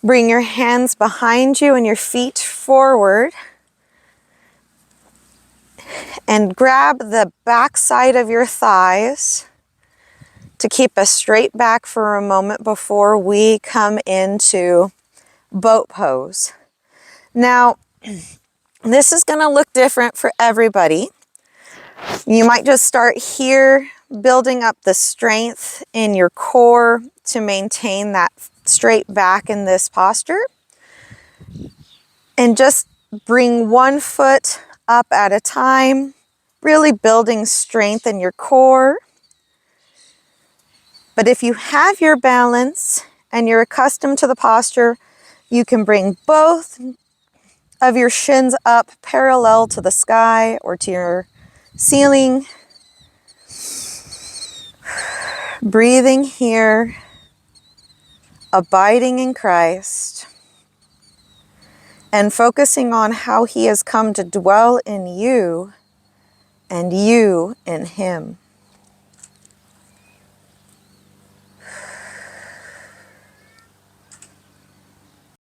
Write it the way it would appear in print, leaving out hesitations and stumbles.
Bring your hands behind you and your feet forward. And grab the back side of your thighs to keep a straight back for a moment before we come into boat pose. Now, this is going to look different for everybody. You might just start here, building up the strength in your core to maintain that straight back in this posture. And just bring one foot up at a time, really building strength in your core. But if you have your balance and you're accustomed to the posture, you can bring both of your shins up parallel to the sky or to your ceiling. Breathing here, abiding in Christ, and focusing on how He has come to dwell in you and you in Him.